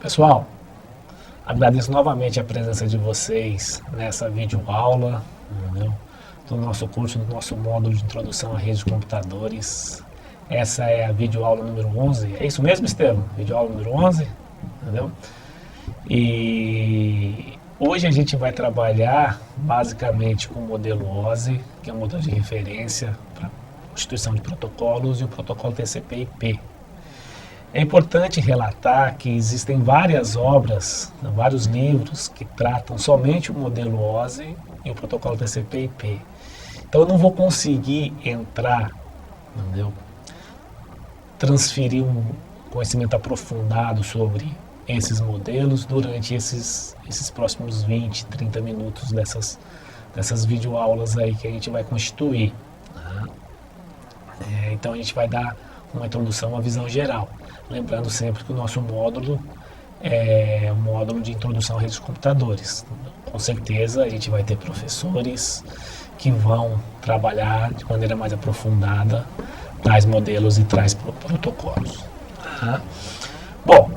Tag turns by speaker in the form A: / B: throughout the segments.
A: Pessoal, agradeço novamente a presença de vocês nessa videoaula, entendeu? Do nosso curso, do nosso módulo de introdução à rede de computadores. Essa é a videoaula número 11. É isso mesmo, Estevam? Videoaula número 11, entendeu? E hoje a gente vai trabalhar basicamente com o modelo OSI, que é um modelo de referência para constituição de protocolos, e o protocolo TCP/IP. É importante relatar que existem várias obras, vários livros que tratam somente o modelo OSI e o protocolo TCP/IP. Então eu não vou conseguir entrar, entendeu? Transferir um conhecimento aprofundado sobre esses modelos durante esses próximos 20, 30 minutos dessas videoaulas aí que a gente vai constituir. Tá? Então a gente vai dar uma introdução, uma visão geral. Lembrando sempre que o nosso módulo é um módulo de introdução à rede de computadores. Com certeza a gente vai ter professores que vão trabalhar de maneira mais aprofundada tais modelos e tais protocolos. Tá? Bom,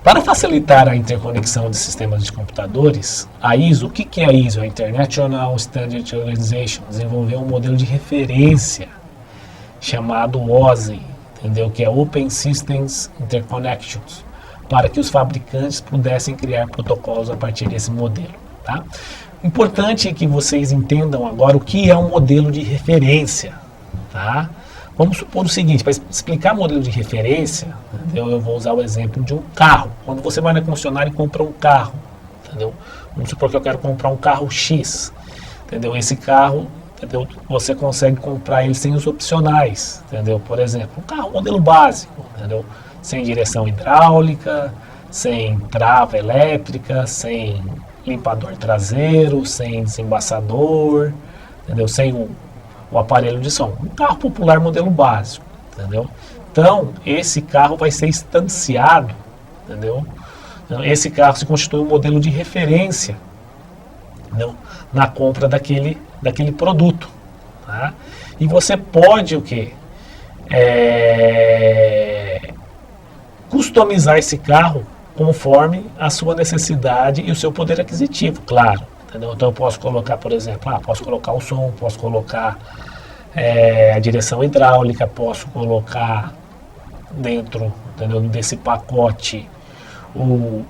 A: para facilitar a interconexão de sistemas de computadores, a ISO, o que é a ISO? A International Standard Organization desenvolveu um modelo de referência chamado OSI, entendeu? Que é Open Systems Interconnections, para que os fabricantes pudessem criar protocolos a partir desse modelo. Tá? Importante que vocês entendam agora o que é um modelo de referência. Tá? Vamos supor o seguinte, para explicar modelo de referência, entendeu? Eu vou usar o exemplo de um carro. Quando você vai na concessionária e compra um carro, entendeu? Vamos supor que eu quero comprar um carro X, entendeu? Esse carro, entendeu? Você consegue comprar ele sem os opcionais, entendeu? Por exemplo, um carro modelo básico, entendeu? Sem direção hidráulica, sem trava elétrica, sem limpador traseiro, sem desembaçador, entendeu? Sem o aparelho de som. Um carro popular modelo básico, entendeu? Então, esse carro vai ser instanciado, entendeu? Então, esse carro se constitui um modelo de referência, entendeu? Na compra daquele produto. Tá? E você pode o quê? Customizar esse carro conforme a sua necessidade e o seu poder aquisitivo, claro. Entendeu? Então eu posso colocar, por exemplo, posso colocar o som, posso colocar a direção hidráulica, posso colocar dentro, entendeu, desse pacote o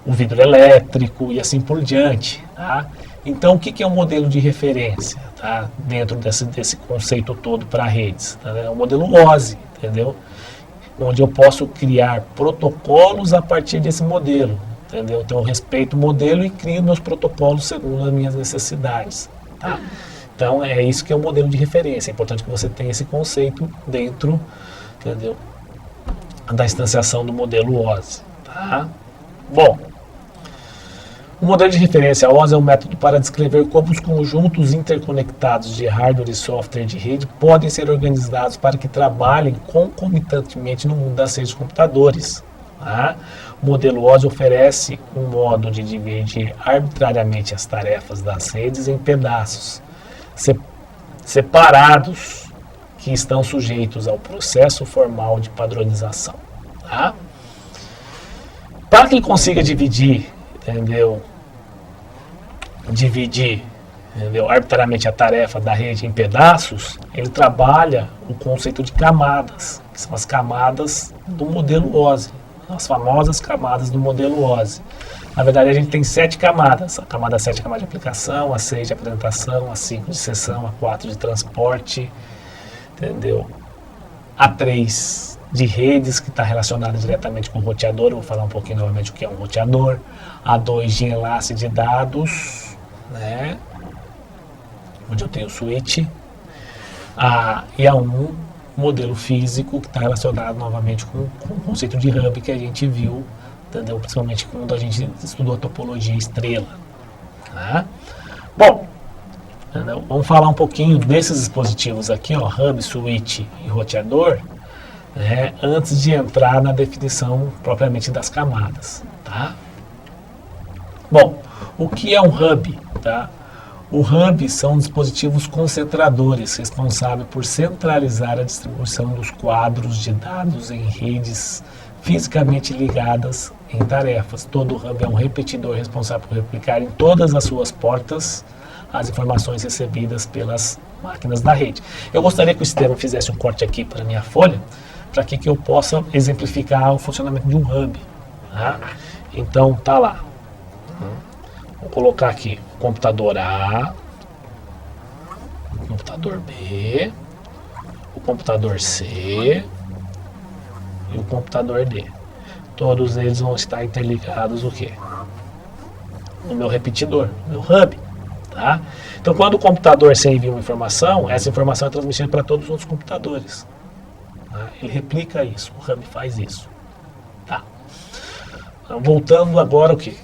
A: vidro elétrico e assim por diante. Tá? Então o que é um modelo de referência, tá? Dentro desse conceito todo para redes? Tá? É o modelo OSI, entendeu? Onde eu posso criar protocolos a partir desse modelo. Entendeu? Então eu respeito o modelo e crio meus protocolos segundo as minhas necessidades. Tá? Então é isso que é o modelo de referência. É importante que você tenha esse conceito dentro, entendeu, da instanciação do modelo OSI. Tá? Bom, o modelo de referência OSI é um método para descrever como os conjuntos interconectados de hardware e software de rede podem ser organizados para que trabalhem concomitantemente no mundo das redes de computadores. Tá? O modelo OSI oferece um modo de dividir arbitrariamente as tarefas das redes em pedaços separados que estão sujeitos ao processo formal de padronização. Tá? Para que ele consiga dividir, entendeu, arbitrariamente a tarefa da rede em pedaços, ele trabalha o conceito de camadas, que são as camadas do modelo OSI. As famosas camadas do modelo OSI. Na verdade, a gente tem 7 camadas. A camada 7 é a camada de aplicação, a 6 de apresentação, a 5 de sessão, a 4 de transporte, entendeu? A 3 de redes, que está relacionada diretamente com o roteador. Eu vou falar um pouquinho novamente o que é um roteador. A 2 de enlace de dados, né? Onde eu tenho o switch. E a 1 modelo físico, que está relacionado novamente com o conceito de hub que a gente viu, entendeu? Principalmente quando a gente estudou a topologia estrela. Tá? Bom, entendeu? Vamos falar um pouquinho desses dispositivos aqui, ó, hub, switch e roteador, né, antes de entrar na definição propriamente das camadas. Tá? Bom, o que é um hub? Tá? O hub são dispositivos concentradores responsáveis por centralizar a distribuição dos quadros de dados em redes fisicamente ligadas em tarefas. Todo hub é um repetidor responsável por replicar em todas as suas portas as informações recebidas pelas máquinas da rede. Eu gostaria que o sistema fizesse um corte aqui para a minha folha, para que eu possa exemplificar o funcionamento de um hub. Tá? Então, tá lá. Vou colocar aqui o computador A, o computador B, o computador C e o computador D. Todos eles vão estar interligados o quê? No meu repetidor, no meu hub. Tá? Então, quando o computador C envia uma informação, essa informação é transmitida para todos os outros computadores. Tá? Ele replica isso, o hub faz isso. Tá. Então, voltando agora o quê?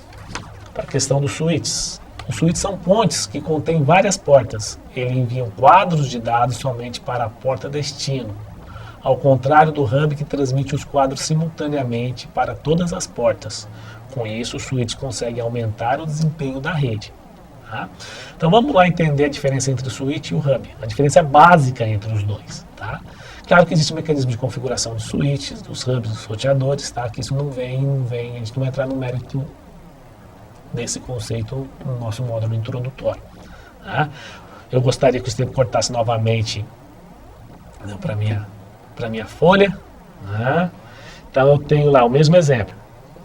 A: Para a questão dos switches. Os switches são pontes que contêm várias portas. Eles enviam quadros de dados somente para a porta destino, ao contrário do hub que transmite os quadros simultaneamente para todas as portas. Com isso, os switches conseguem aumentar o desempenho da rede. Tá? Então vamos lá entender a diferença entre o switch e o hub. A diferença é básica entre os dois. Tá? Claro que existe um mecanismo de configuração dos switches, dos hubs, dos roteadores, tá? Que isso não vem, a gente não vai entrar no mérito desse conceito no nosso módulo introdutório. Tá? Eu gostaria que o sistema cortasse novamente para minha folha. Tá? Então eu tenho lá o mesmo exemplo.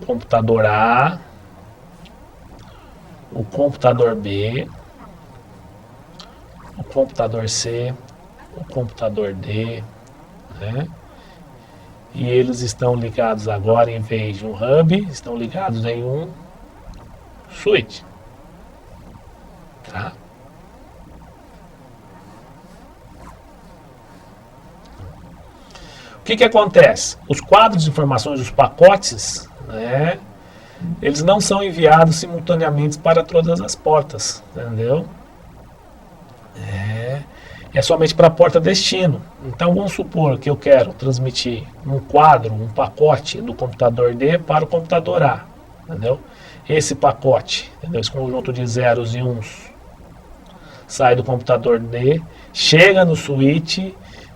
A: Computador A, o computador B, o computador C, o computador D, né? E eles estão ligados agora, em vez de um hub, estão ligados em um switch. Tá? O que acontece? Os quadros de informações, os pacotes, né? Eles não são enviados simultaneamente para todas as portas, entendeu? É somente para a porta destino. Então vamos supor que eu quero transmitir um quadro, um pacote do computador D para o computador A, entendeu? Esse pacote, entendeu? Esse conjunto de zeros e uns sai do computador D, chega no switch,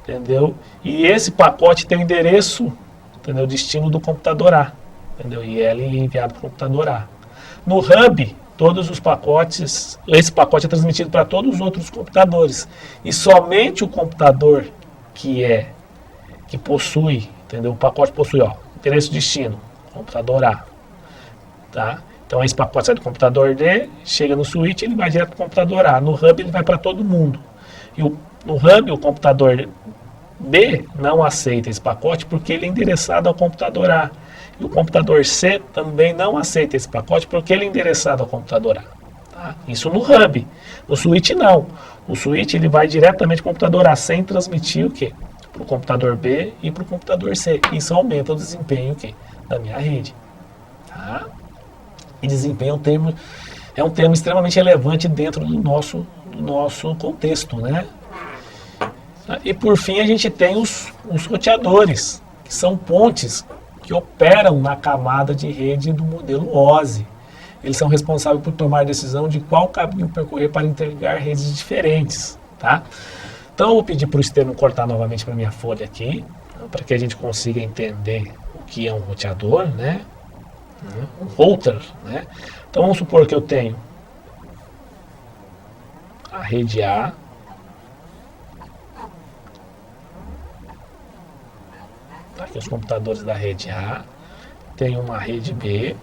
A: entendeu? E esse pacote tem o endereço, entendeu? Destino do computador A. Entendeu? E ele é enviado para o computador A. No hub, todos os pacotes, esse pacote é transmitido para todos os outros computadores. E somente o computador que possui, entendeu? O pacote possui, ó, endereço destino, computador A. Tá? Então esse pacote sai do computador D, chega no switch, ele vai direto para o computador A. No hub ele vai para todo mundo. E no hub, o computador B não aceita esse pacote porque ele é endereçado ao computador A. E o computador C também não aceita esse pacote porque ele é endereçado ao computador A. Tá? Isso no hub. No switch não. O switch ele vai diretamente para o computador A sem transmitir o quê? Para o computador B e para o computador C. Isso aumenta o desempenho o quê? Da minha rede. Tá? E desempenho é um termo extremamente relevante dentro do nosso contexto, né? E por fim a gente tem os roteadores, que são pontes que operam na camada de rede do modelo OSI. Eles são responsáveis por tomar a decisão de qual caminho percorrer para interligar redes diferentes. Tá? Então eu vou pedir para o sistema cortar novamente para a minha folha aqui, para que a gente consiga entender o que é um roteador, né? Um router. Né? Então vamos supor que eu tenho a rede A, aqui os computadores da rede A, tem uma rede B,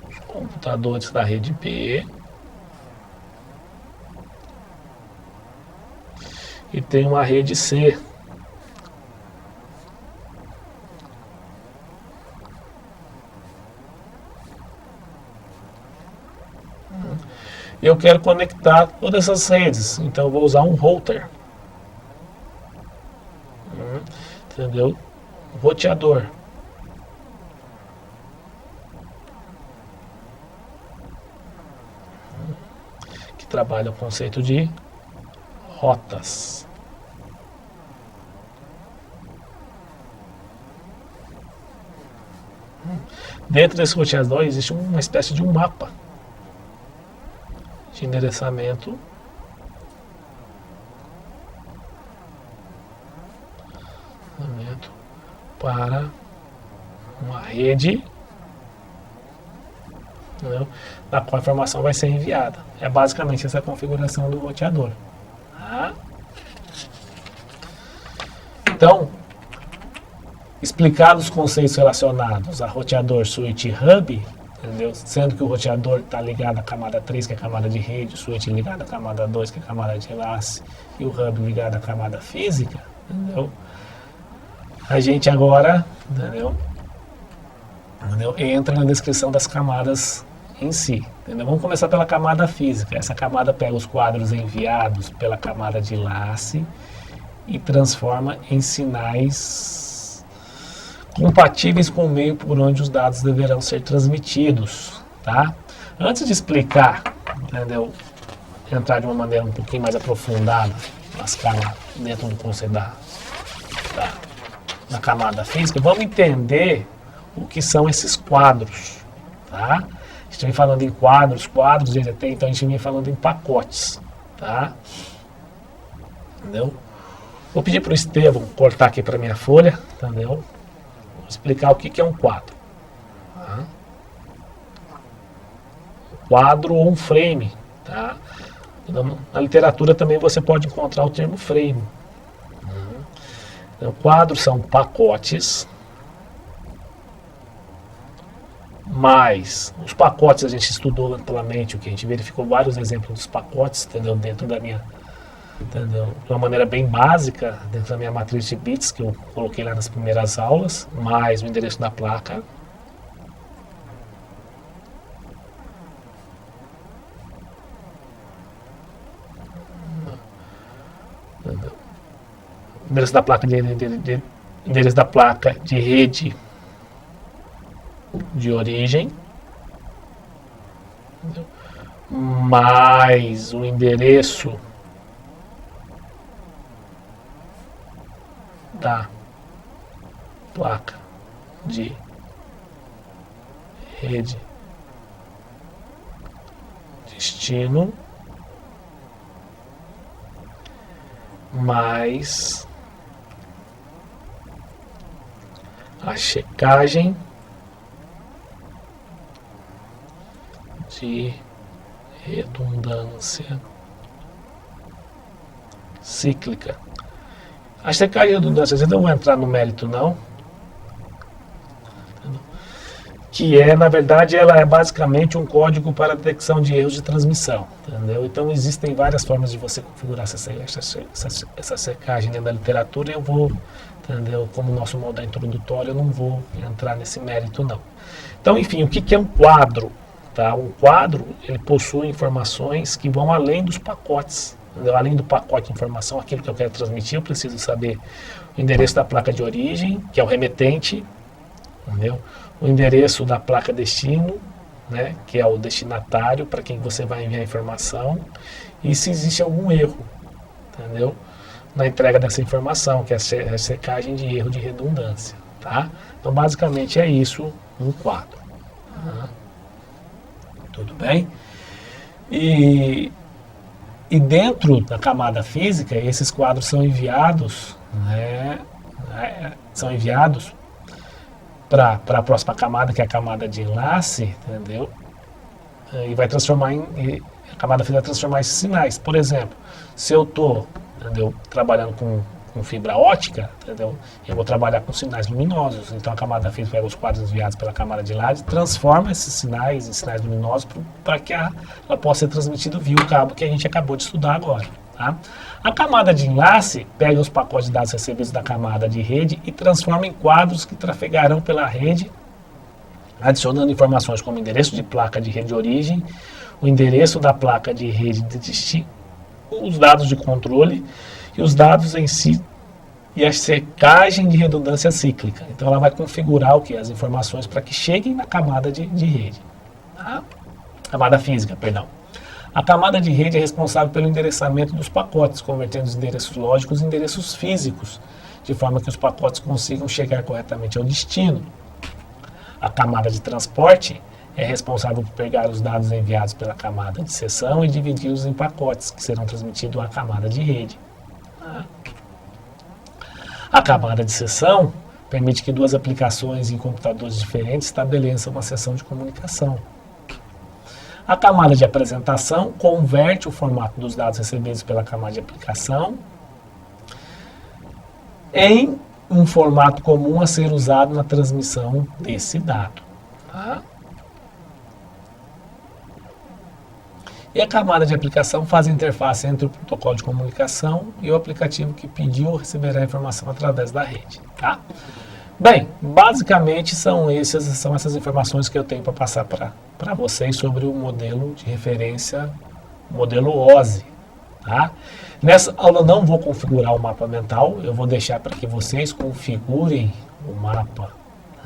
A: os computadores da rede B, e tem uma rede C. Eu quero conectar todas essas redes, então eu vou usar um router. Entendeu? Roteador. Que trabalha o conceito de rotas. Dentro desse roteador existe uma espécie de um mapa de endereçamento para uma rede, entendeu? Na qual a informação vai ser enviada. É basicamente essa configuração do roteador. Tá? Então, explicados os conceitos relacionados a roteador, switch e hub, entendeu? Sendo que o roteador está ligado à camada 3, que é a camada de rede, o switch ligado à camada 2, que é a camada de enlace, e o hub ligado à camada física, entendeu? A gente agora, entendeu? Entra na descrição das camadas em si. Entendeu? Vamos começar pela camada física. Essa camada pega os quadros enviados pela camada de enlace e transforma em sinais compatíveis com o meio por onde os dados deverão ser transmitidos. Tá? Antes de explicar, entendeu? Entrar de uma maneira um pouquinho mais aprofundada nas camadas, dentro do conceito da camada física, vamos entender o que são esses quadros, tá? A gente vem falando em quadros, então a gente vem falando em pacotes, tá? Entendeu? Vou pedir para o Estevão cortar aqui para minha folha, entendeu? Vou explicar o que é um quadro. Tá? Quadro ou um frame, tá? Na literatura também você pode encontrar o termo frame. Então, quadros são pacotes, mas os pacotes a gente estudou amplamente, o que a gente verificou vários exemplos dos pacotes, entendeu? Dentro da minha, entendeu? De uma maneira bem básica, dentro da minha matriz de bits que eu coloquei lá nas primeiras aulas, mais o endereço da placa. Entendeu? Endereço da placa endereço da placa de rede de origem, entendeu? Mais o endereço da placa de rede destino, mais a checagem de redundância cíclica. A checagem de redundância, eu não vou entrar no mérito não, que é, na verdade, ela é basicamente um código para a detecção de erros de transmissão, entendeu? Então existem várias formas de você configurar essa secagem dentro da literatura, e eu vou, entendeu? Como nosso modo é introdutório, eu não vou entrar nesse mérito não. Então, enfim, o que é um quadro? Tá? Um quadro, ele possui informações que vão além dos pacotes, entendeu? Além do pacote de informação, aquilo que eu quero transmitir, eu preciso saber o endereço da placa de origem, que é o remetente, entendeu? O endereço da placa destino, né, que é o destinatário para quem você vai enviar a informação, e se existe algum erro, entendeu? Na entrega dessa informação, que é a secagem de erro de redundância, tá? Então, basicamente é isso, um quadro. Tá? Tudo bem? E dentro da camada física, esses quadros são enviados, né, para a próxima camada, que é a camada de enlace, entendeu? E vai transformar a camada física vai transformar esses sinais. Por exemplo, se eu estou, trabalhando com fibra ótica, entendeu? Eu vou trabalhar com sinais luminosos. Então a camada física pega os quadros enviados pela camada de enlace e transforma esses sinais em sinais luminosos para que ela possa ser transmitida via o cabo que a gente acabou de estudar agora. Tá? A camada de enlace pega os pacotes de dados recebidos da camada de rede e transforma em quadros que trafegarão pela rede, adicionando informações como endereço de placa de rede de origem, o endereço da placa de rede de destino, os dados de controle e os dados em si e a secagem de redundância cíclica. Então ela vai configurar o que? As informações para que cheguem na camada de rede. Tá? Camada física, perdão. A camada de rede é responsável pelo endereçamento dos pacotes, convertendo os endereços lógicos em endereços físicos, de forma que os pacotes consigam chegar corretamente ao destino. A camada de transporte é responsável por pegar os dados enviados pela camada de seção e dividi-los em pacotes, que serão transmitidos à camada de rede. A camada de seção permite que duas aplicações em computadores diferentes estabeleçam uma seção de comunicação. A camada de apresentação converte o formato dos dados recebidos pela camada de aplicação em um formato comum a ser usado na transmissão desse dado. E a camada de aplicação faz a interface entre o protocolo de comunicação e o aplicativo que pediu ou receberá a informação através da rede. Tá? Bem, basicamente são essas informações que eu tenho para passar para vocês sobre o modelo de referência, o modelo OSI. Tá? Nessa aula eu não vou configurar o mapa mental, eu vou deixar para que vocês configurem o mapa,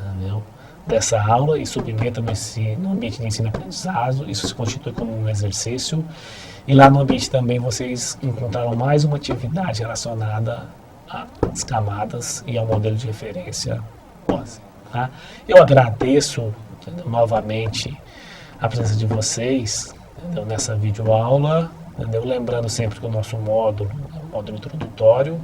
A: entendeu? Dessa aula e submetam no ambiente de ensino-aprendizado. Isso se constitui como um exercício. E lá no ambiente também vocês encontraram mais uma atividade relacionada às camadas e ao modelo de referência OSI. Tá? Eu agradeço, entendeu, novamente a presença de vocês, entendeu, nessa videoaula. Entendeu? Lembrando sempre que o nosso módulo é um módulo introdutório.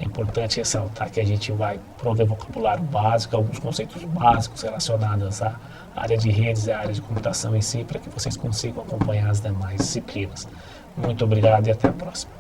A: É importante ressaltar que a gente vai prover vocabulário básico, alguns conceitos básicos relacionados à área de redes e à área de computação em si, para que vocês consigam acompanhar as demais disciplinas. Muito obrigado e até a próxima.